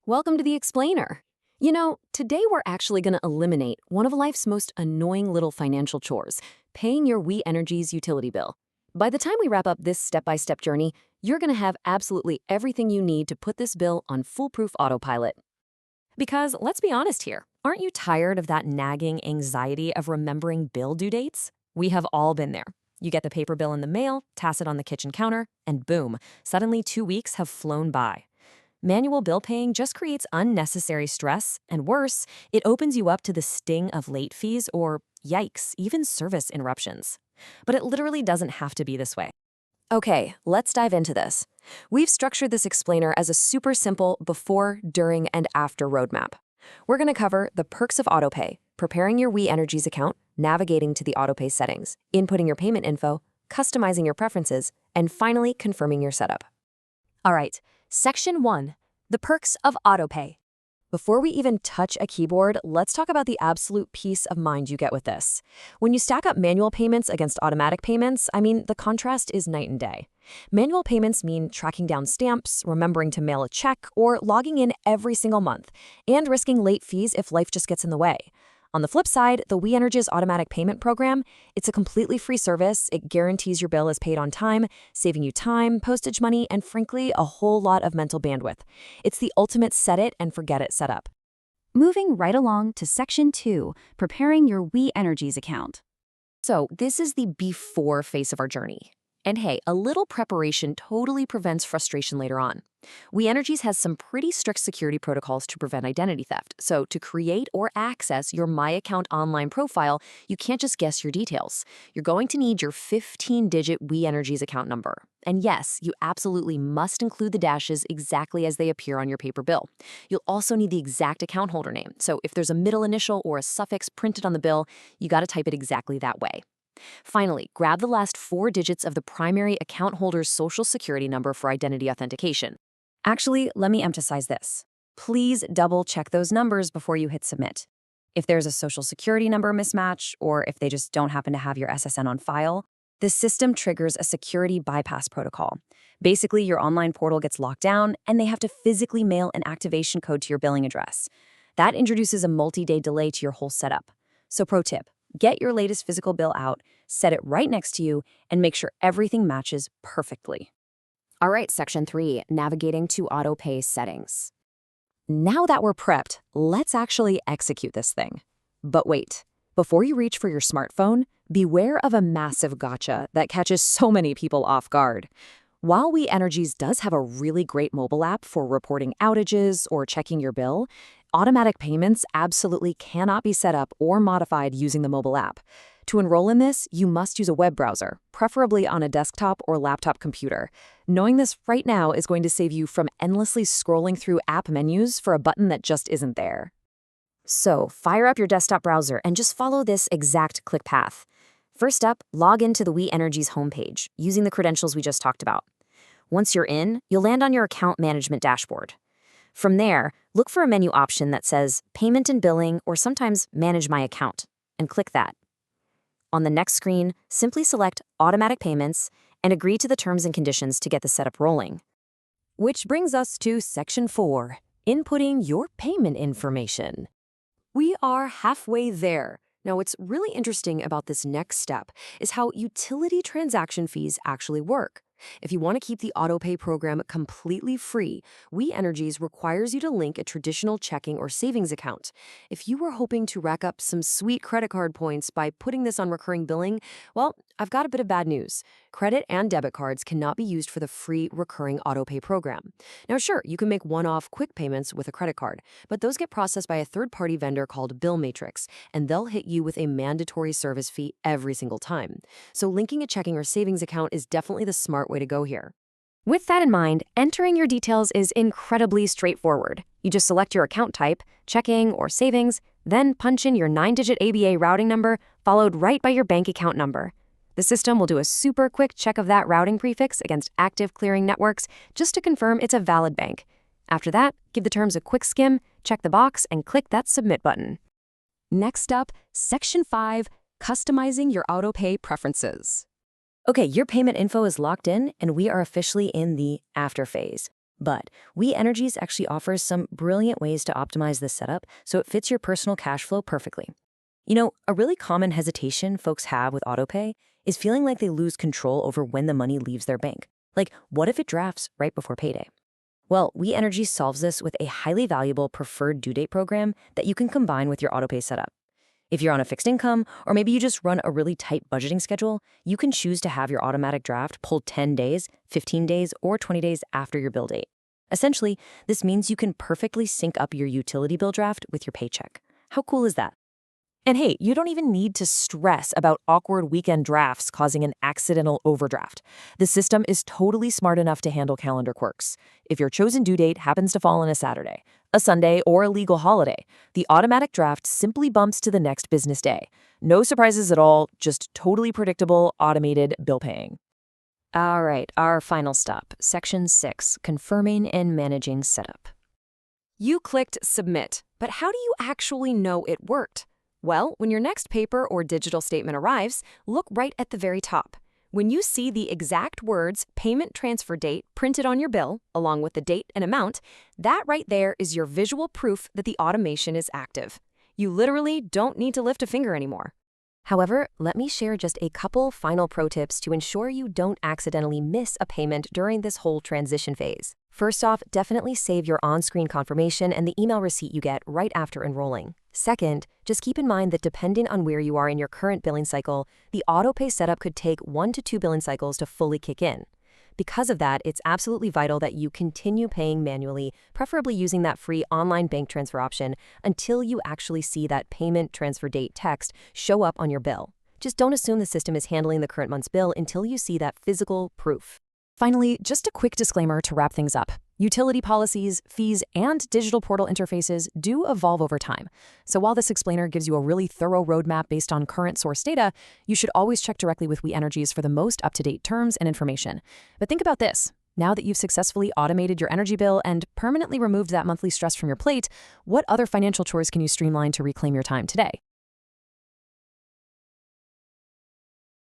Welcome to the Explainer. Today we're actually going to eliminate one of life's most annoying little financial chores, paying your Energies utility bill. By the time we wrap up this step-by-step journey, you're going to have absolutely everything you need to put this bill on foolproof autopilot. Because let's be honest here, aren't you tired of that nagging anxiety of remembering bill due dates? We have all been there. You get the paper bill in the mail, toss it on the kitchen counter, and boom, suddenly 2 weeks have flown by. Manual bill paying just creates unnecessary stress, and worse, it opens you up to the sting of late fees or, yikes, even service interruptions. But it literally doesn't have to be this way. Okay, let's dive into this. We've structured this explainer as a super simple before, during, and after roadmap. We're going to cover the perks of Autopay, preparing your Energies account, navigating to the Autopay settings, inputting your payment info, customizing your preferences, and finally confirming your setup. All right, Section 1, the perks of Autopay. Before we even touch a keyboard, let's talk about the absolute peace of mind you get with this. When you stack up manual payments against automatic payments, the contrast is night and day. Manual payments mean tracking down stamps, remembering to mail a check, or logging in every single month, and risking late fees if life just gets in the way. On the flip side, the Energies automatic payment program, it's a completely free service. It guarantees your bill is paid on time, saving you time, postage money, and frankly, a whole lot of mental bandwidth. It's the ultimate set it and forget it setup. Moving right along to Section 2, preparing your Energies account. So this is the before phase of our journey. And hey, a little preparation totally prevents frustration later on. Energies has some pretty strict security protocols to prevent identity theft. So to create or access your My Account online profile, you can't just guess your details. You're going to need your 15-digit Energies account number. And yes, you absolutely must include the dashes exactly as they appear on your paper bill. You'll also need the exact account holder name. So if there's a middle initial or a suffix printed on the bill, you got to type it exactly that way. Finally, grab the last 4 digits of the primary account holder's social security number for identity authentication. Actually, let me emphasize this. Please double-check those numbers before you hit submit. If there's a social security number mismatch, or if they just don't happen to have your SSN on file, the system triggers a security bypass protocol. Basically, your online portal gets locked down, and they have to physically mail an activation code to your billing address. That introduces a multi-day delay to your whole setup. So pro tip, get your latest physical bill out, set it right next to you, and make sure everything matches perfectly. All right, Section 3, navigating to Autopay settings. Now that we're prepped, let's actually execute this thing. But wait, before you reach for your smartphone, beware of a massive gotcha that catches so many people off guard. While Energies does have a really great mobile app for reporting outages or checking your bill, automatic payments absolutely cannot be set up or modified using the mobile app. To enroll in this, you must use a web browser, preferably on a desktop or laptop computer. Knowing this right now is going to save you from endlessly scrolling through app menus for a button that just isn't there. So, fire up your desktop browser and just follow this exact click path. First up, log into the Energies homepage using the credentials we just talked about. Once you're in, you'll land on your account management dashboard. From there, look for a menu option that says Payment and Billing or sometimes Manage My Account, and click that. On the next screen, simply select Automatic Payments and agree to the terms and conditions to get the setup rolling. Which brings us to Section 4, inputting your payment information. We are halfway there. Now, what's really interesting about this next step is how utility transaction fees actually work. If you want to keep the Autopay program completely free, Energies requires you to link a traditional checking or savings account. If you were hoping to rack up some sweet credit card points by putting this on recurring billing, well, I've got a bit of bad news. Credit and debit cards cannot be used for the free recurring Autopay program. Now, sure, you can make one-off quick payments with a credit card, but those get processed by a third-party vendor called Bill Matrix, and they'll hit you with a mandatory service fee every single time. So linking a checking or savings account is definitely the smart way to go here. With that in mind, entering your details is incredibly straightforward. You just select your account type, checking or savings, then punch in your 9-digit ABA routing number, followed right by your bank account number. The system will do a super quick check of that routing prefix against active clearing networks just to confirm it's a valid bank. After that, give the terms a quick skim, check the box, and click that Submit button. Next up, Section 5, customizing your Autopay preferences. Okay, your payment info is locked in, and we are officially in the after phase. But We Energies actually offers some brilliant ways to optimize this setup so it fits your personal cash flow perfectly. A really common hesitation folks have with Autopay is feeling like they lose control over when the money leaves their bank. Like, what if it drafts right before payday? Well, We Energies solves this with a highly valuable preferred due date program that you can combine with your Autopay setup. If you're on a fixed income, or maybe you just run a really tight budgeting schedule, you can choose to have your automatic draft pulled 10 days, 15 days, or 20 days after your bill date. Essentially, this means you can perfectly sync up your utility bill draft with your paycheck. How cool is that? And hey, you don't even need to stress about awkward weekend drafts causing an accidental overdraft. The system is totally smart enough to handle calendar quirks. If your chosen due date happens to fall on a Saturday, a Sunday, or a legal holiday, the automatic draft simply bumps to the next business day. No surprises at all, just totally predictable, automated bill paying. All right, our final stop, Section 6, Confirming and Managing Setup. You clicked Submit, but how do you actually know it worked? Well, when your next paper or digital statement arrives, look right at the very top. When you see the exact words payment transfer date printed on your bill, along with the date and amount, that right there is your visual proof that the automation is active. You literally don't need to lift a finger anymore. However, let me share just a couple final pro tips to ensure you don't accidentally miss a payment during this whole transition phase. First off, definitely save your on-screen confirmation and the email receipt you get right after enrolling. Second, just keep in mind that depending on where you are in your current billing cycle, the Autopay setup could take 1 to 2 billing cycles to fully kick in. Because of that, it's absolutely vital that you continue paying manually, preferably using that free online bank transfer option, until you actually see that payment transfer date text show up on your bill. Just don't assume the system is handling the current month's bill until you see that physical proof. Finally, just a quick disclaimer to wrap things up. Utility policies, fees, and digital portal interfaces do evolve over time. So while this explainer gives you a really thorough roadmap based on current source data, you should always check directly with We Energies for the most up-to-date terms and information. But think about this. Now that you've successfully automated your energy bill and permanently removed that monthly stress from your plate, what other financial chores can you streamline to reclaim your time today?